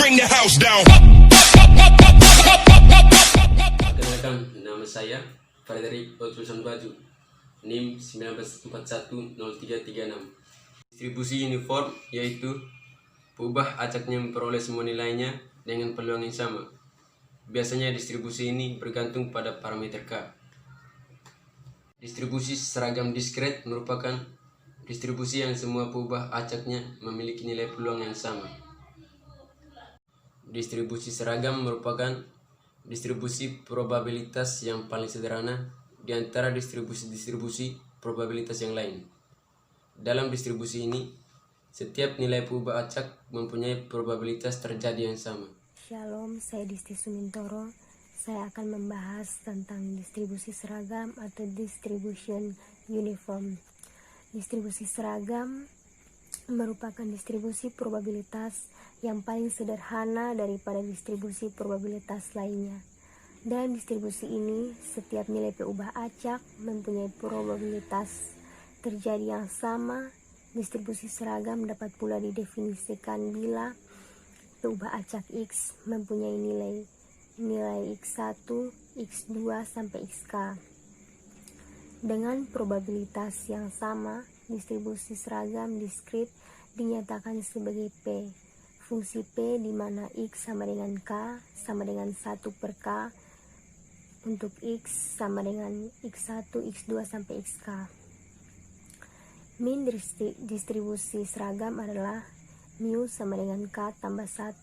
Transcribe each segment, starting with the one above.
bring the house down. Perkenalkan, nama saya Frederick Otulsan Baju, NIM 19410336. Distribusi uniform yaitu peubah acaknya memperoleh semua nilainya dengan peluang yang sama. Biasanya distribusi ini bergantung pada parameter K. Distribusi seragam diskret merupakan distribusi yang semua peubah acaknya memiliki nilai peluang yang sama. Distribusi seragam merupakan distribusi probabilitas yang paling sederhana di antara distribusi-distribusi probabilitas yang lain. Dalam distribusi ini, setiap nilai peubah acak mempunyai probabilitas terjadi yang sama. Shalom, saya Disti Sumintoro. Saya akan membahas tentang distribusi seragam atau distribution uniform. Distribusi seragam merupakan distribusi probabilitas yang paling sederhana daripada distribusi probabilitas lainnya. Dalam distribusi ini, setiap nilai peubah acak mempunyai probabilitas terjadi yang sama. Distribusi seragam dapat pula didefinisikan bila peubah acak X mempunyai nilai X1, X2 sampai Xk. Dengan probabilitas yang sama, distribusi seragam diskrit dinyatakan sebagai P. Fungsi P di mana X sama dengan K sama dengan 1 per K untuk X sama dengan X1, X2 sampai Xk. Min distribusi seragam adalah mu sama dengan K tambah 1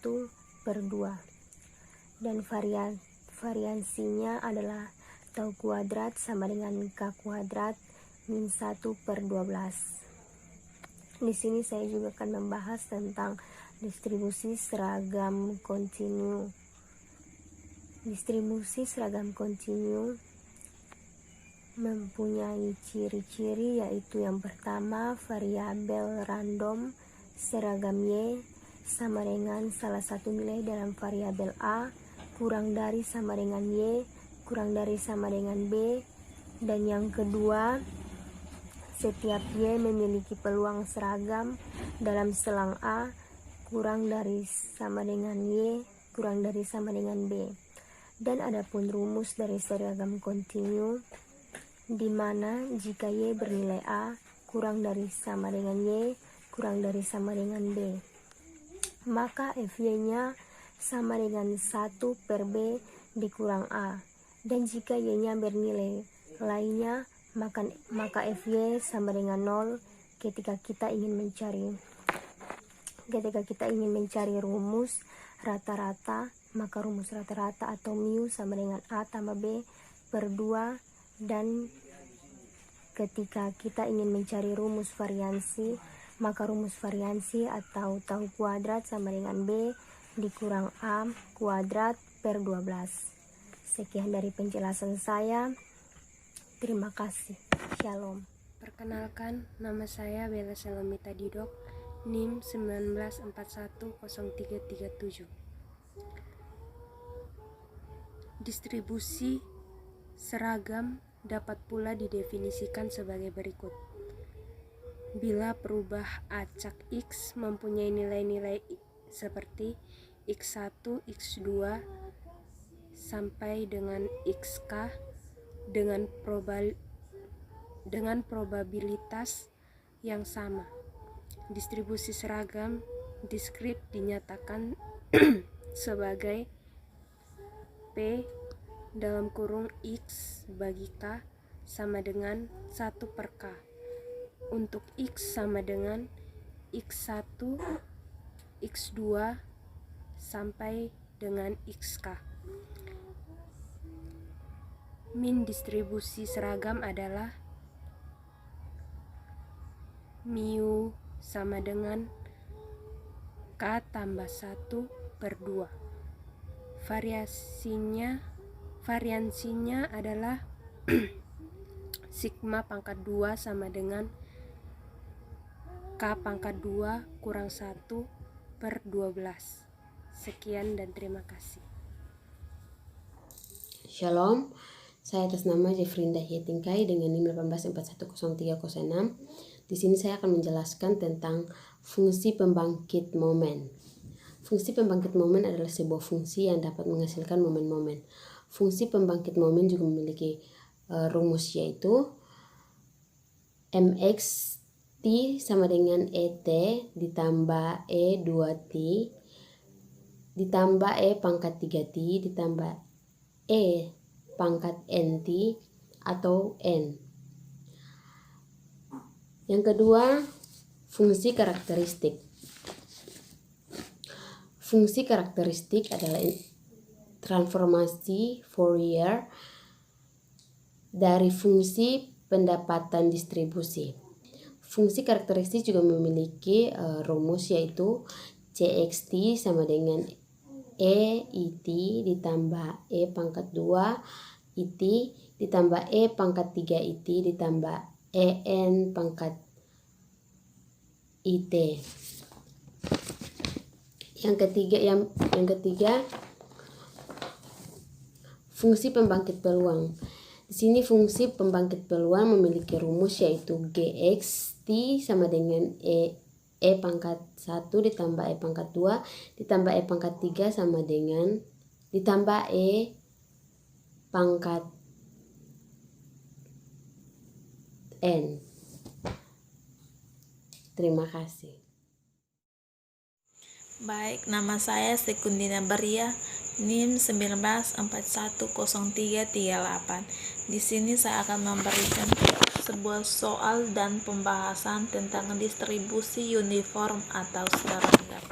per 2 dan variansinya adalah tau kuadrat sama dengan K kuadrat min 1 per 12. Di sini saya juga akan membahas tentang distribusi seragam kontinu. Distribusi seragam kontinu mempunyai ciri-ciri, yaitu yang pertama, variabel random seragam Y sama dengan salah satu nilai dalam variabel A kurang dari sama dengan Y kurang dari sama dengan B. Dan yang kedua, setiap Y memiliki peluang seragam dalam selang A kurang dari sama dengan Y kurang dari sama dengan B. Dan adapun rumus dari seragam kontinu, di mana jika Y bernilai A kurang dari sama dengan Y kurang dari sama dengan B, maka FY-nya sama dengan 1 per B dikurang A. Dan jika Y-nya bernilai lainnya, maka FY sama dengan 0 ketika kita ingin mencari rumus rata-rata, maka rumus rata-rata atau mu sama dengan A tambah B per 2. Dan ketika kita ingin mencari rumus variansi, maka rumus variansi atau tau kuadrat sama dengan B dikurang A kuadrat per 12. Sekian dari penjelasan saya. Terima kasih. Shalom. Perkenalkan, nama saya Bella Salomita Didok, NIM 19410337. Distribusi seragam dapat pula didefinisikan sebagai berikut. Bila peubah acak X mempunyai nilai-nilai seperti X1, X2 sampai dengan Xk dengan probabilitas yang sama, distribusi seragam diskrit dinyatakan sebagai P dalam kurung X bagi K sama dengan 1 per K untuk X sama dengan X1, X2 sampai dengan Xk. Min distribusi seragam adalah mu sama dengan K tambah 1 per 2. Variansinya adalah sigma pangkat 2 sama dengan K pangkat 2 kurang 1 per 12. Sekian dan terima kasih. Shalom, saya atas nama Jeffrinda Hietingkai dengan NIM 18410306. Di sini saya akan menjelaskan tentang fungsi pembangkit momen. Fungsi pembangkit momen adalah sebuah fungsi yang dapat menghasilkan momen-momen. Fungsi pembangkit momen juga memiliki rumus, yaitu mx t sama dengan et ditambah e 2t ditambah e pangkat 3t ditambah e pangkat nt atau n. Yang kedua, fungsi karakteristik. Fungsi karakteristik adalah transformasi Fourier dari fungsi pendapatan distribusi. Fungsi karakteristik juga memiliki rumus, yaitu cxt sama dengan e it ditambah e pangkat 2 it ditambah e pangkat 3 it ditambah en pangkat it. Yang ketiga, fungsi pembangkit peluang. Di sini fungsi pembangkit peluang memiliki rumus, yaitu gxt sama dengan e pangkat 1 ditambah e pangkat 2 ditambah e pangkat 3 sama dengan ditambah e pangkat n. Terima kasih. Baik, nama saya Sekundina Beria, NIM 19410338. Di sini saya akan memberikan sebuah soal dan pembahasan tentang distribusi uniform atau seragam.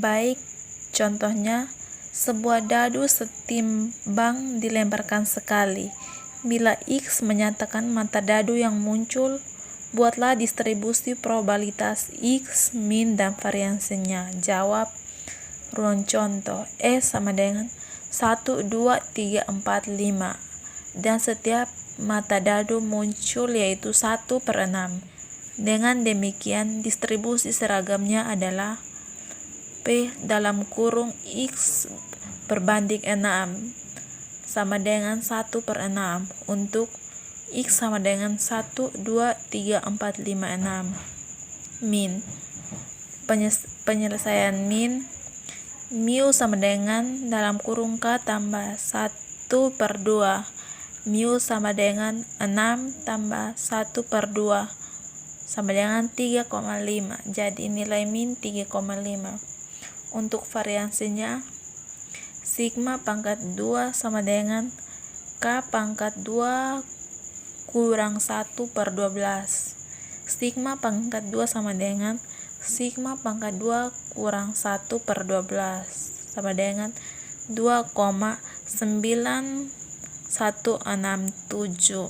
Baik, contohnya sebuah dadu setimbang dilemparkan sekali. Bila X menyatakan mata dadu yang muncul, buatlah distribusi probabilitas X, min, dan variansinya. Jawab. Ruang contoh, E sama dengan 1, 2, 3, 4, 5. Dan setiap mata dadu muncul yaitu 1/6. Dengan demikian, distribusi seragamnya adalah P dalam kurung X berbanding 6 sama dengan 1/6 untuk X sama dengan 1, 2, 3, 4, 5, 6. Min. Penyelesaian min. Mu sama dengan dalam kurung K tambah 1/2. Mu sama dengan 6 tambah 1/2 sama dengan 3,5. Jadi nilai min 3,5. Untuk variansinya, sigma pangkat 2 sama dengan K pangkat 2 kurang 1/12. Sigma pangkat 2 sama dengan sigma pangkat 2 kurang 1/12 sama dengan 2,9167.